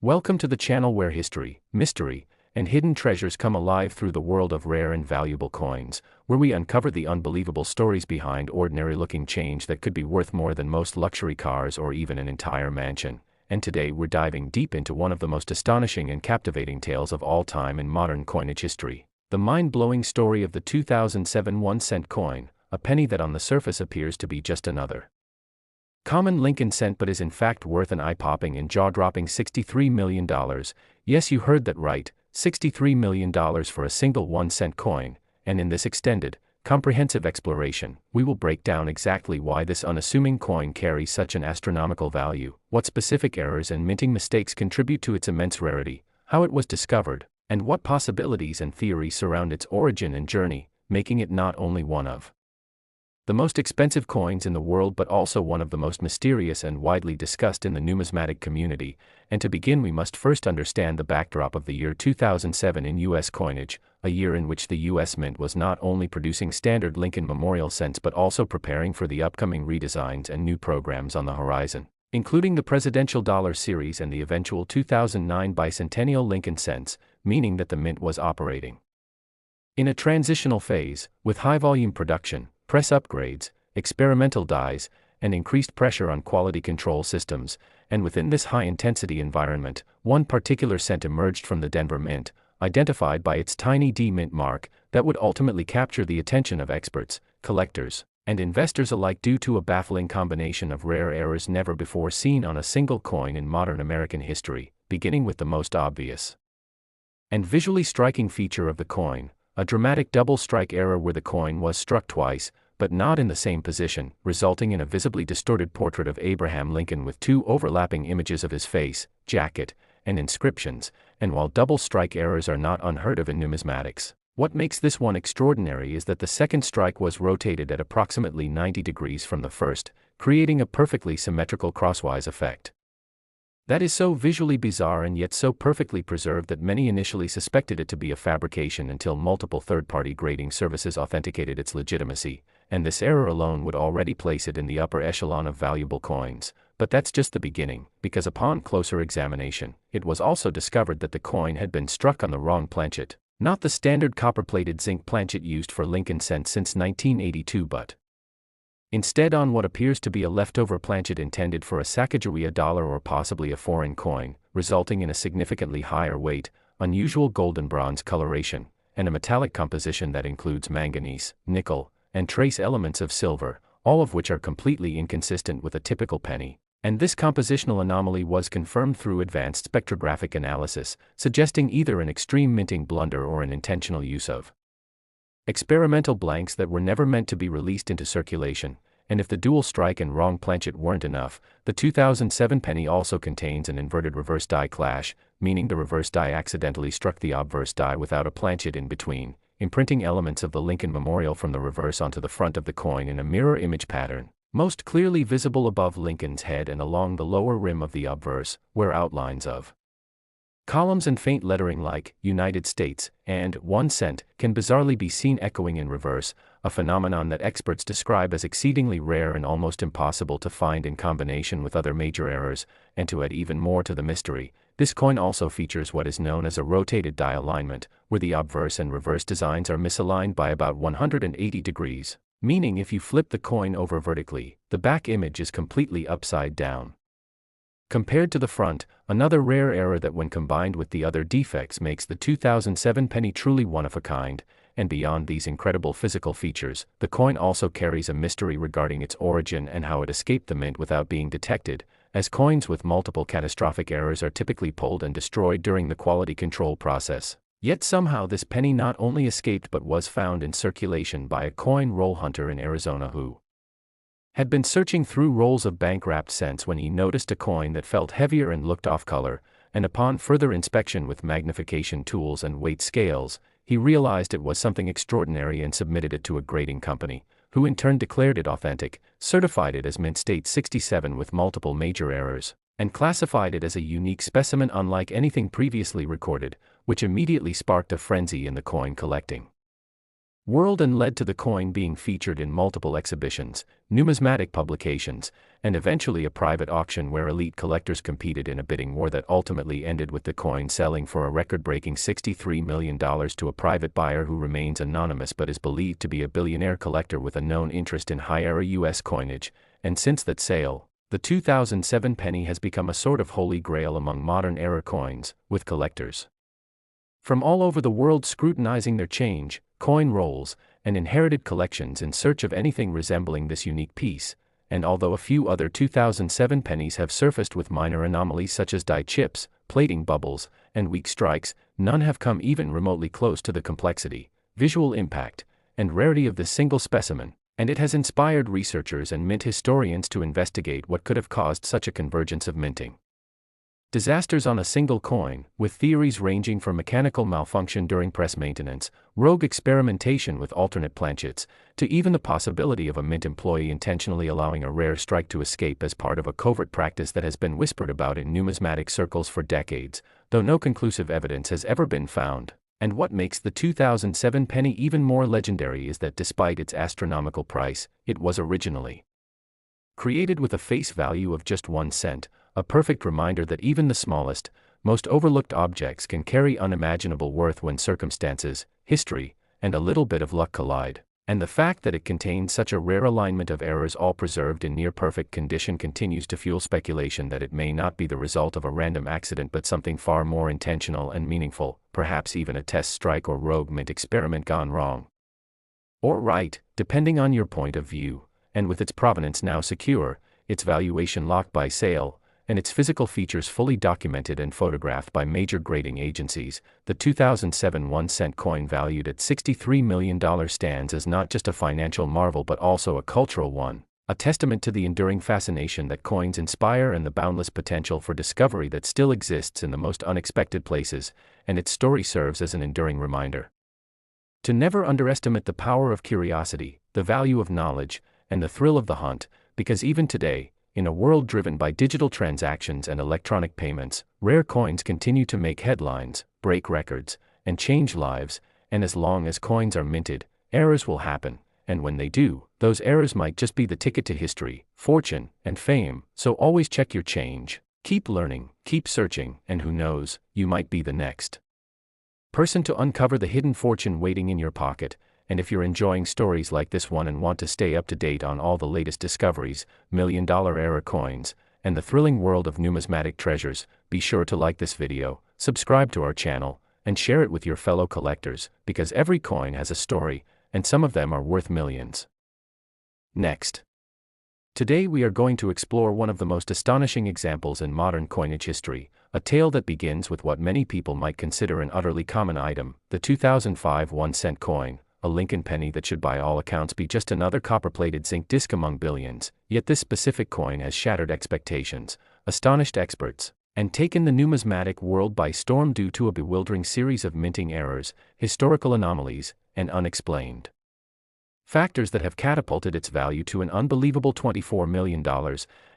Welcome to the channel where history, mystery, and hidden treasures come alive through the world of rare and valuable coins, where we uncover the unbelievable stories behind ordinary-looking change that could be worth more than most luxury cars or even an entire mansion. And today we're diving deep into one of the most astonishing and captivating tales of all time in modern coinage history. The mind-blowing story of the 2007 1-cent coin, a penny that on the surface appears to be just another common Lincoln cent but is in fact worth an eye-popping and jaw-dropping $63 million. Yes, you heard that right, $63 million for a single 1-cent coin, and in this extended, comprehensive exploration, we will break down exactly why this unassuming coin carries such an astronomical value, what specific errors and minting mistakes contribute to its immense rarity, how it was discovered, and what possibilities and theories surround its origin and journey, making it not only one of the most expensive coins in the world but also one of the most mysterious and widely discussed in the numismatic community. And to begin, we must first understand the backdrop of the year 2007 in U.S. coinage, a year in which the U.S. Mint was not only producing standard Lincoln Memorial cents but also preparing for the upcoming redesigns and new programs on the horizon, including the Presidential Dollar Series and the eventual 2009 bicentennial Lincoln cents, meaning that the Mint was operating in a transitional phase, with high-volume production, press upgrades, experimental dies, and increased pressure on quality control systems. And within this high-intensity environment, one particular cent emerged from the Denver Mint, identified by its tiny D mint mark, that would ultimately capture the attention of experts, collectors, and investors alike due to a baffling combination of rare errors never before seen on a single coin in modern American history, beginning with the most obvious and visually striking feature of the coin, a dramatic double strike error where the coin was struck twice, but not in the same position, resulting in a visibly distorted portrait of Abraham Lincoln with two overlapping images of his face, jacket, and inscriptions. And while double strike errors are not unheard of in numismatics, what makes this one extraordinary is that the second strike was rotated at approximately 90 degrees from the first, creating a perfectly symmetrical crosswise effect that is so visually bizarre and yet so perfectly preserved that many initially suspected it to be a fabrication until multiple third-party grading services authenticated its legitimacy, and this error alone would already place it in the upper echelon of valuable coins. But that's just the beginning, because upon closer examination, it was also discovered that the coin had been struck on the wrong planchet, not the standard copper-plated zinc planchet used for Lincoln cents since 1982 but instead on what appears to be a leftover planchet intended for a Sacagawea dollar or possibly a foreign coin, resulting in a significantly higher weight, unusual golden bronze coloration, and a metallic composition that includes manganese, nickel, and trace elements of silver, all of which are completely inconsistent with a typical penny. And this compositional anomaly was confirmed through advanced spectrographic analysis, suggesting either an extreme minting blunder or an intentional use of experimental blanks that were never meant to be released into circulation. And if the dual strike and wrong planchet weren't enough, the 2007 penny also contains an inverted reverse die clash, meaning the reverse die accidentally struck the obverse die without a planchet in between, imprinting elements of the Lincoln Memorial from the reverse onto the front of the coin in a mirror image pattern, most clearly visible above Lincoln's head and along the lower rim of the obverse, where outlines of columns and faint lettering like United States and 1 cent can bizarrely be seen echoing in reverse, a phenomenon that experts describe as exceedingly rare and almost impossible to find in combination with other major errors. And to add even more to the mystery, this coin also features what is known as a rotated die alignment, where the obverse and reverse designs are misaligned by about 180 degrees, meaning if you flip the coin over vertically, the back image is completely upside down compared to the front, another rare error that when combined with the other defects makes the 2007 penny truly one of a kind. And beyond these incredible physical features, the coin also carries a mystery regarding its origin and how it escaped the mint without being detected, as coins with multiple catastrophic errors are typically pulled and destroyed during the quality control process. Yet somehow this penny not only escaped but was found in circulation by a coin roll hunter in Arizona who had been searching through rolls of bank-wrapped cents when he noticed a coin that felt heavier and looked off-color, and upon further inspection with magnification tools and weight scales, he realized it was something extraordinary and submitted it to a grading company, who in turn declared it authentic, certified it as Mint State 67 with multiple major errors, and classified it as a unique specimen unlike anything previously recorded, which immediately sparked a frenzy in the coin collecting world and led to the coin being featured in multiple exhibitions, numismatic publications, and eventually a private auction where elite collectors competed in a bidding war that ultimately ended with the coin selling for a record-breaking $63 million to a private buyer who remains anonymous but is believed to be a billionaire collector with a known interest in high-era U.S. coinage, and since that sale, the 2007 penny has become a sort of holy grail among modern-era coins, with collectors from all over the world scrutinizing their change, coin rolls, and inherited collections in search of anything resembling this unique piece, and although a few other 2007 pennies have surfaced with minor anomalies such as die chips, plating bubbles, and weak strikes, none have come even remotely close to the complexity, visual impact, and rarity of this single specimen, and it has inspired researchers and mint historians to investigate what could have caused such a convergence of minting disasters on a single coin, with theories ranging from mechanical malfunction during press maintenance, rogue experimentation with alternate planchets, to even the possibility of a mint employee intentionally allowing a rare strike to escape as part of a covert practice that has been whispered about in numismatic circles for decades, though no conclusive evidence has ever been found. And what makes the 2007 penny even more legendary is that despite its astronomical price, it was originally created with a face value of just 1 cent, a perfect reminder that even the smallest, most overlooked objects can carry unimaginable worth when circumstances, history, and a little bit of luck collide. And the fact that it contains such a rare alignment of errors all preserved in near-perfect condition continues to fuel speculation that it may not be the result of a random accident but something far more intentional and meaningful, perhaps even a test strike or rogue mint experiment gone wrong. Or right, depending on your point of view, and with its provenance now secure, its valuation locked by sale, and its physical features fully documented and photographed by major grading agencies, the 2007 1-cent coin valued at $63 million stands as not just a financial marvel but also a cultural one, a testament to the enduring fascination that coins inspire and the boundless potential for discovery that still exists in the most unexpected places, and its story serves as an enduring reminder to never underestimate the power of curiosity, the value of knowledge, and the thrill of the hunt, because even today, in a world driven by digital transactions and electronic payments, rare coins continue to make headlines, break records, and change lives, and as long as coins are minted, errors will happen, and when they do, those errors might just be the ticket to history, fortune, and fame, so always check your change, keep learning, keep searching, and who knows, you might be the next person to uncover the hidden fortune waiting in your pocket. And if you're enjoying stories like this one and want to stay up to date on all the latest discoveries, million-dollar-era coins, and the thrilling world of numismatic treasures, be sure to like this video, subscribe to our channel, and share it with your fellow collectors, because every coin has a story, and some of them are worth millions. Next. Today we are going to explore one of the most astonishing examples in modern coinage history, a tale that begins with what many people might consider an utterly common item, the 2005 1-cent coin, a Lincoln penny that should by all accounts be just another copper-plated zinc disc among billions, yet this specific coin has shattered expectations, astonished experts, and taken the numismatic world by storm due to a bewildering series of minting errors, historical anomalies, and unexplained factors that have catapulted its value to an unbelievable $24 million,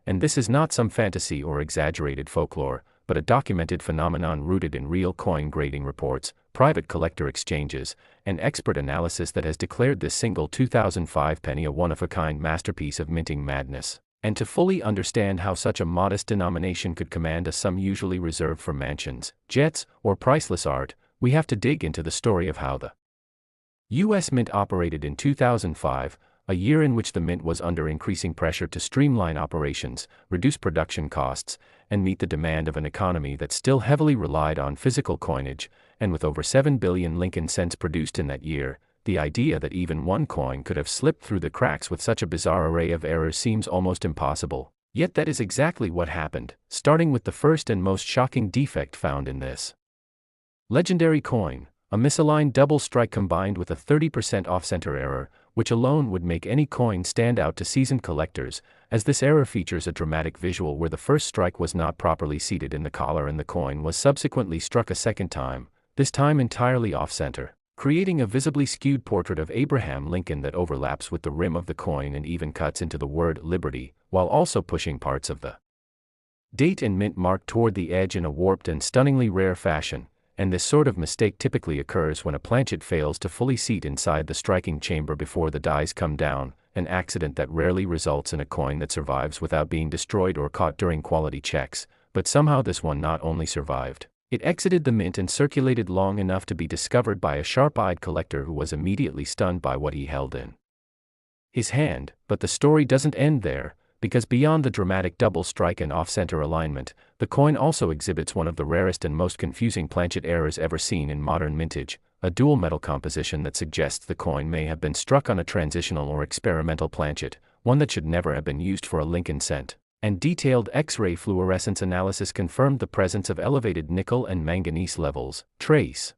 and this is not some fantasy or exaggerated folklore, but a documented phenomenon rooted in real coin grading reports, private collector exchanges, and expert analysis that has declared this single 2005 penny a one-of-a-kind masterpiece of minting madness. And to fully understand how such a modest denomination could command a sum usually reserved for mansions, jets, or priceless art, we have to dig into the story of how the U.S. Mint operated in 2005, a year in which the Mint was under increasing pressure to streamline operations, reduce production costs, and meet the demand of an economy that still heavily relied on physical coinage, and with over 7 billion Lincoln cents produced in that year, the idea that even one coin could have slipped through the cracks with such a bizarre array of errors seems almost impossible. Yet that is exactly what happened, starting with the first and most shocking defect found in this legendary coin, a misaligned double strike combined with a 30% off-center error, which alone would make any coin stand out to seasoned collectors, as this error features a dramatic visual where the first strike was not properly seated in the collar and the coin was subsequently struck a second time, this time entirely off-center, creating a visibly skewed portrait of Abraham Lincoln that overlaps with the rim of the coin and even cuts into the word liberty, while also pushing parts of the date and mint mark toward the edge in a warped and stunningly rare fashion. and this sort of mistake typically occurs when a planchet fails to fully seat inside the striking chamber before the dies come down, an accident that rarely results in a coin that survives without being destroyed or caught during quality checks, but somehow this one not only survived, it exited the mint and circulated long enough to be discovered by a sharp-eyed collector who was immediately stunned by what he held in his hand. But the story doesn't end there, because beyond the dramatic double strike and off-center alignment, the coin also exhibits one of the rarest and most confusing planchet errors ever seen in modern mintage, a dual metal composition that suggests the coin may have been struck on a transitional or experimental planchet, one that should never have been used for a Lincoln cent. And detailed X-ray fluorescence analysis confirmed the presence of elevated nickel and manganese levels, trace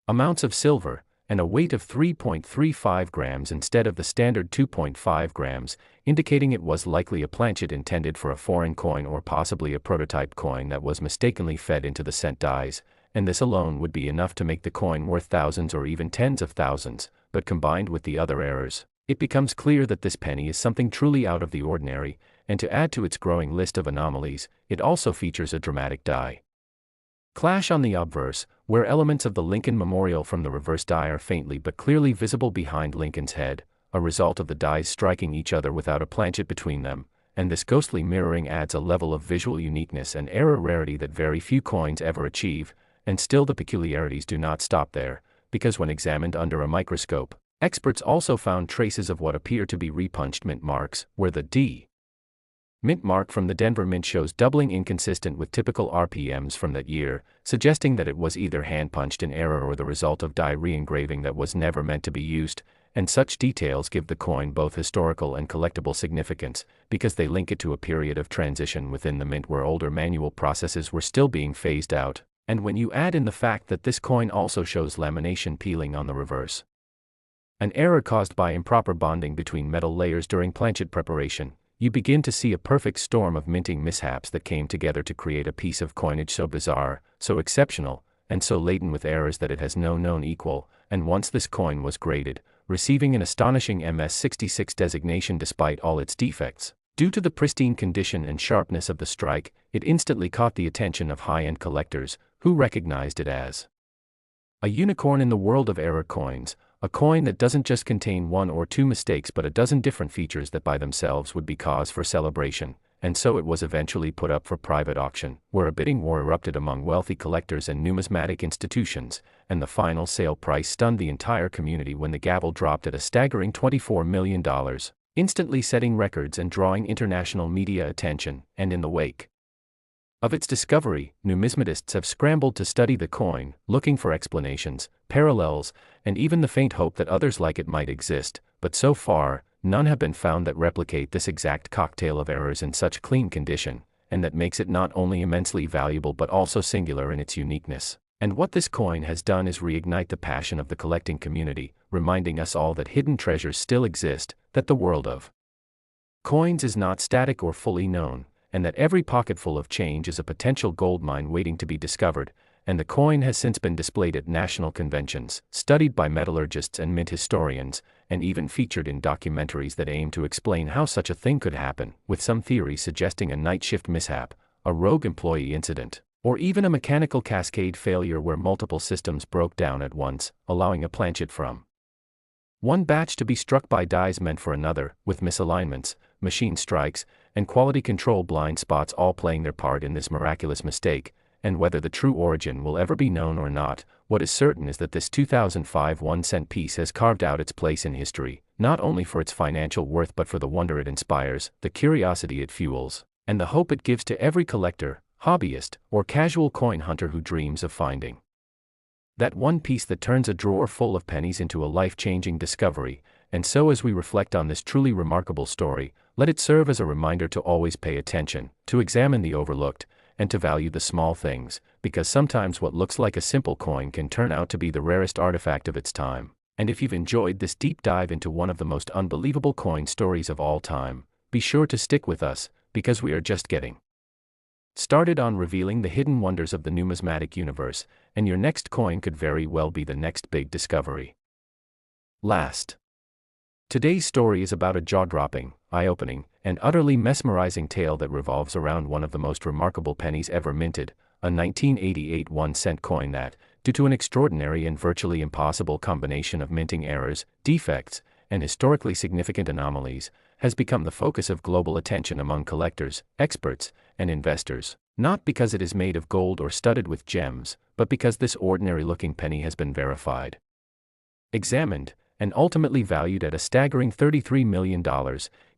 amounts of silver, and a weight of 3.35 grams instead of the standard 2.5 grams, indicating it was likely a planchet intended for a foreign coin or possibly a prototype coin that was mistakenly fed into the cent dies, and this alone would be enough to make the coin worth thousands or even tens of thousands. But combined with the other errors, it becomes clear that this penny is something truly out of the ordinary, and to add to its growing list of anomalies, it also features a dramatic die clash on the obverse, where elements of the Lincoln Memorial from the reverse die are faintly but clearly visible behind Lincoln's head, a result of the dies striking each other without a planchet between them, and this ghostly mirroring adds a level of visual uniqueness and error rarity that very few coins ever achieve. And still the peculiarities do not stop there, because when examined under a microscope, experts also found traces of what appear to be repunched mint marks, where the D mint mark from the Denver Mint shows doubling inconsistent with typical RPMs from that year, suggesting that it was either hand-punched in error or the result of die re-engraving that was never meant to be used, and such details give the coin both historical and collectible significance, because they link it to a period of transition within the mint where older manual processes were still being phased out, and when you add in the fact that this coin also shows lamination peeling on the reverse, an error caused by improper bonding between metal layers during planchet preparation, you begin to see a perfect storm of minting mishaps that came together to create a piece of coinage so bizarre, so exceptional, and so laden with errors that it has no known equal. And once this coin was graded, receiving an astonishing MS-66 designation despite all its defects, due to the pristine condition and sharpness of the strike, it instantly caught the attention of high-end collectors, who recognized it as a unicorn in the world of error coins, a coin that doesn't just contain one or two mistakes but a dozen different features that by themselves would be cause for celebration. And so it was eventually put up for private auction, where a bidding war erupted among wealthy collectors and numismatic institutions, and the final sale price stunned the entire community when the gavel dropped at a staggering $24 million, instantly setting records and drawing international media attention. And in the wake of its discovery, numismatists have scrambled to study the coin, looking for explanations, parallels, and even the faint hope that others like it might exist, but so far, none have been found that replicate this exact cocktail of errors in such clean condition, and that makes it not only immensely valuable but also singular in its uniqueness. And what this coin has done is reignite the passion of the collecting community, reminding us all that hidden treasures still exist, that the world of coins is not static or fully known, and that every pocketful of change is a potential goldmine waiting to be discovered. And the coin has since been displayed at national conventions, studied by metallurgists and mint historians, and even featured in documentaries that aim to explain how such a thing could happen, with some theories suggesting a night shift mishap, a rogue employee incident, or even a mechanical cascade failure where multiple systems broke down at once, allowing a planchet from one batch to be struck by dies meant for another, with misalignments, machine strikes, and quality control blind spots all playing their part in this miraculous mistake. And whether the true origin will ever be known or not, what is certain is that this 2005 1-cent piece has carved out its place in history, not only for its financial worth but for the wonder it inspires, the curiosity it fuels, and the hope it gives to every collector, hobbyist, or casual coin hunter who dreams of finding that one piece that turns a drawer full of pennies into a life-changing discovery. And so as we reflect on this truly remarkable story, let it serve as a reminder to always pay attention, to examine the overlooked, and to value the small things, because sometimes what looks like a simple coin can turn out to be the rarest artifact of its time. And if you've enjoyed this deep dive into one of the most unbelievable coin stories of all time, be sure to stick with us, because we are just getting started on revealing the hidden wonders of the numismatic universe, and your next coin could very well be the next big discovery. Today's story is about a jaw-dropping, eye-opening, and utterly mesmerizing tale that revolves around one of the most remarkable pennies ever minted, a 1988 1-cent coin that, due to an extraordinary and virtually impossible combination of minting errors, defects, and historically significant anomalies, has become the focus of global attention among collectors, experts, and investors, not because it is made of gold or studded with gems, but because this ordinary-looking penny has been verified, examined, and ultimately valued at a staggering $33 million,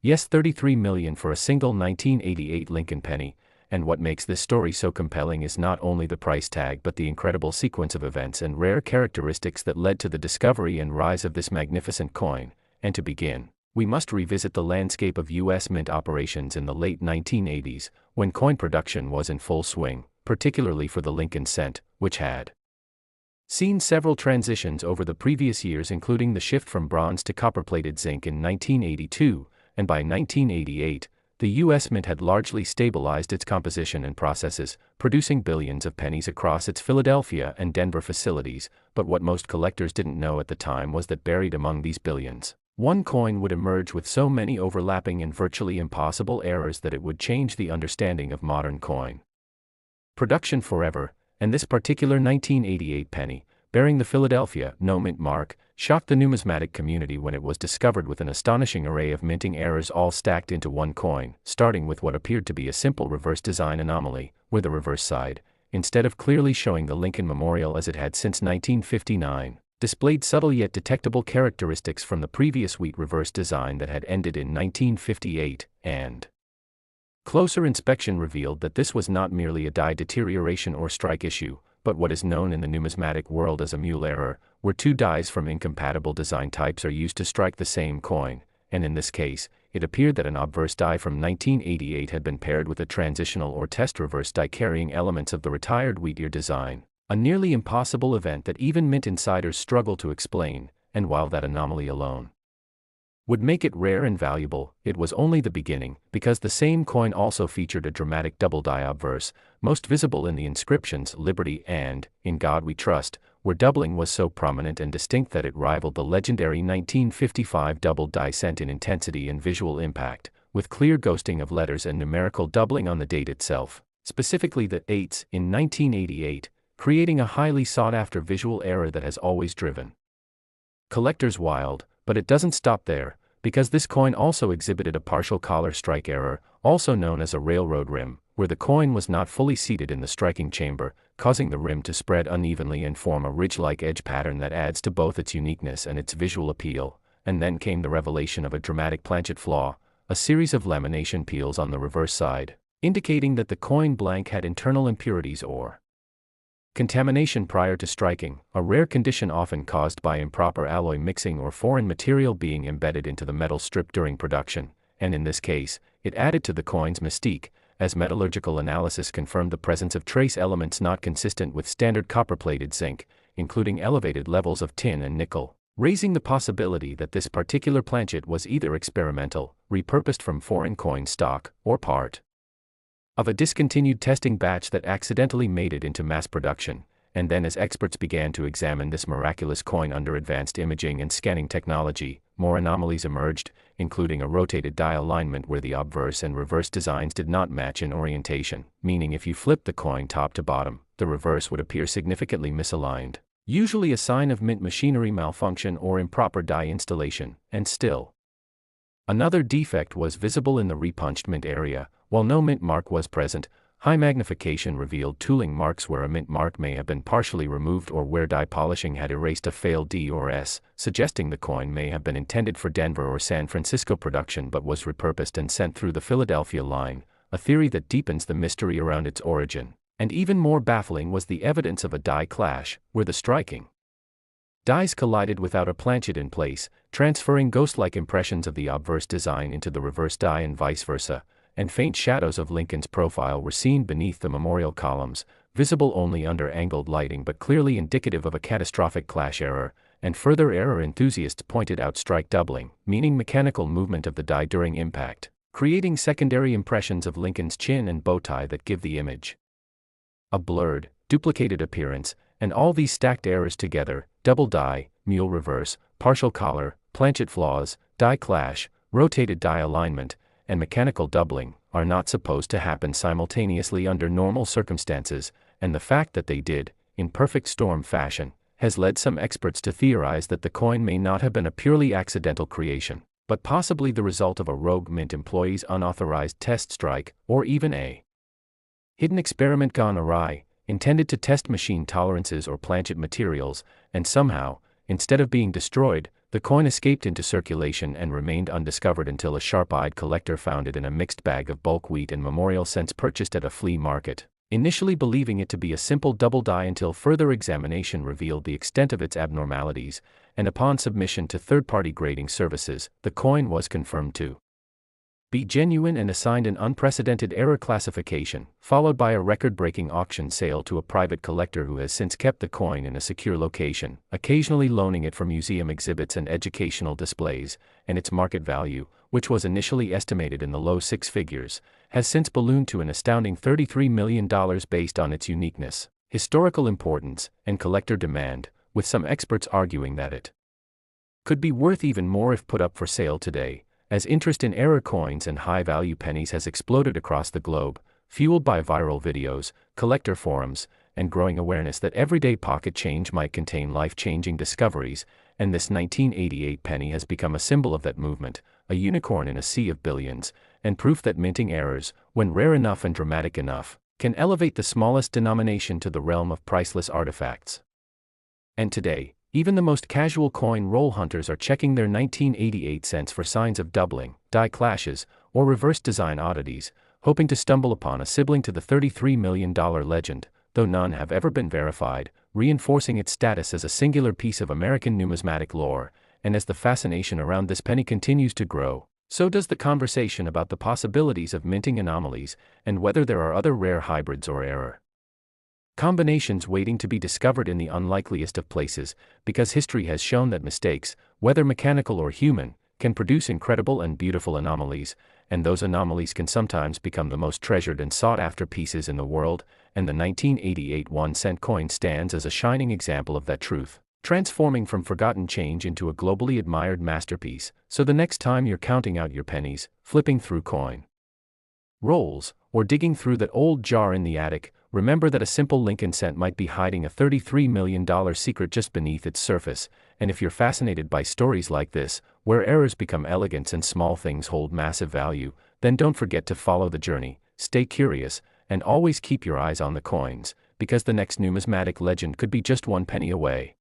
yes, $33 million for a single 1988 Lincoln penny. And what makes this story so compelling is not only the price tag but the incredible sequence of events and rare characteristics that led to the discovery and rise of this magnificent coin. And to begin, we must revisit the landscape of U.S. mint operations in the late 1980s, when coin production was in full swing, particularly for the Lincoln cent, which had seen several transitions over the previous years, including the shift from bronze to copper-plated zinc in 1982, and by 1988, the U.S. Mint had largely stabilized its composition and processes, producing billions of pennies across its Philadelphia and Denver facilities. But what most collectors didn't know at the time was that buried among these billions, one coin would emerge with so many overlapping and virtually impossible errors that it would change the understanding of modern coin production forever. And this particular 1988 penny, bearing the Philadelphia no mint mark, shocked the numismatic community when it was discovered with an astonishing array of minting errors all stacked into one coin, starting with what appeared to be a simple reverse design anomaly, where the reverse side, instead of clearly showing the Lincoln Memorial as it had since 1959, displayed subtle yet detectable characteristics from the previous wheat reverse design that had ended in 1958, and closer inspection revealed that this was not merely a die deterioration or strike issue, but what is known in the numismatic world as a mule error, where two dies from incompatible design types are used to strike the same coin, and in this case, it appeared that an obverse die from 1988 had been paired with a transitional or test reverse die carrying elements of the retired wheat ear design, a nearly impossible event that even mint insiders struggle to explain. And while that anomaly alone would make it rare and valuable, it was only the beginning, because the same coin also featured a dramatic double die obverse, most visible in the inscriptions "Liberty" and "In God We Trust," where doubling was so prominent and distinct that it rivaled the legendary 1955 double die cent in intensity and visual impact, with clear ghosting of letters and numerical doubling on the date itself, specifically the 8s in 1988, creating a highly sought-after visual error that has always driven collectors wild. But it doesn't stop there, because this coin also exhibited a partial collar strike error, also known as a railroad rim, where the coin was not fully seated in the striking chamber, causing the rim to spread unevenly and form a ridge-like edge pattern that adds to both its uniqueness and its visual appeal. And then came the revelation of a dramatic planchet flaw, a series of lamination peels on the reverse side, indicating that the coin blank had internal impurities or contamination prior to striking, a rare condition often caused by improper alloy mixing or foreign material being embedded into the metal strip during production, and in this case, it added to the coin's mystique, as metallurgical analysis confirmed the presence of trace elements not consistent with standard copper-plated zinc, including elevated levels of tin and nickel, raising the possibility that this particular planchet was either experimental, repurposed from foreign coin stock, or part of a discontinued testing batch that accidentally made it into mass production. And then, as experts began to examine this miraculous coin under advanced imaging and scanning technology, more anomalies emerged, including a rotated die alignment where the obverse and reverse designs did not match in orientation, meaning if you flipped the coin top to bottom, the reverse would appear significantly misaligned, usually a sign of mint machinery malfunction or improper die installation. And still another defect was visible in the repunched mint area. While no mint mark was present, high magnification revealed tooling marks where a mint mark may have been partially removed or where die polishing had erased a failed D or S, suggesting the coin may have been intended for Denver or San Francisco production but was repurposed and sent through the Philadelphia line, a theory that deepens the mystery around its origin. And even more baffling was the evidence of a die clash, where the striking dies collided without a planchet in place, transferring ghost-like impressions of the obverse design into the reverse die and vice versa, and faint shadows of Lincoln's profile were seen beneath the memorial columns, visible only under angled lighting but clearly indicative of a catastrophic clash error. And further error enthusiasts pointed out strike doubling, meaning mechanical movement of the die during impact, creating secondary impressions of Lincoln's chin and bow tie that give the image a blurred, duplicated appearance. And all these stacked errors together, double die, mule reverse, partial collar, planchet flaws, die clash, rotated die alignment, and mechanical doubling, are not supposed to happen simultaneously under normal circumstances, and the fact that they did, in perfect storm fashion, has led some experts to theorize that the coin may not have been a purely accidental creation, but possibly the result of a rogue mint employee's unauthorized test strike, or even a hidden experiment gone awry, intended to test machine tolerances or planchet materials, and somehow, instead of being destroyed, the coin escaped into circulation and remained undiscovered until a sharp-eyed collector found it in a mixed bag of bulk wheat and memorial cents purchased at a flea market, initially believing it to be a simple double die until further examination revealed the extent of its abnormalities, and upon submission to third-party grading services, the coin was confirmed to be genuine and assigned an unprecedented error classification, followed by a record-breaking auction sale to a private collector who has since kept the coin in a secure location, occasionally loaning it for museum exhibits and educational displays, and its market value, which was initially estimated in the low six figures, has since ballooned to an astounding $33 million based on its uniqueness, historical importance, and collector demand, with some experts arguing that it could be worth even more if put up for sale today, as interest in error coins and high-value pennies has exploded across the globe, fueled by viral videos, collector forums, and growing awareness that everyday pocket change might contain life-changing discoveries, and this 1988 penny has become a symbol of that movement, a unicorn in a sea of billions, and proof that minting errors, when rare enough and dramatic enough, can elevate the smallest denomination to the realm of priceless artifacts. And today, even the most casual coin roll hunters are checking their 1988 cents for signs of doubling, die clashes, or reverse design oddities, hoping to stumble upon a sibling to the $33 million legend, though none have ever been verified, reinforcing its status as a singular piece of American numismatic lore. And as the fascination around this penny continues to grow, so does the conversation about the possibilities of minting anomalies, and whether there are other rare hybrids or error combinations waiting to be discovered in the unlikeliest of places, because history has shown that mistakes, whether mechanical or human, can produce incredible and beautiful anomalies, and those anomalies can sometimes become the most treasured and sought-after pieces in the world, and the 1988 1-cent coin stands as a shining example of that truth, transforming from forgotten change into a globally admired masterpiece. So the next time you're counting out your pennies, flipping through coin rolls, or digging through that old jar in the attic, remember that a simple Lincoln cent might be hiding a $33 million secret just beneath its surface. And if you're fascinated by stories like this, where errors become elegance and small things hold massive value, then don't forget to follow the journey, stay curious, and always keep your eyes on the coins, because the next numismatic legend could be just one penny away.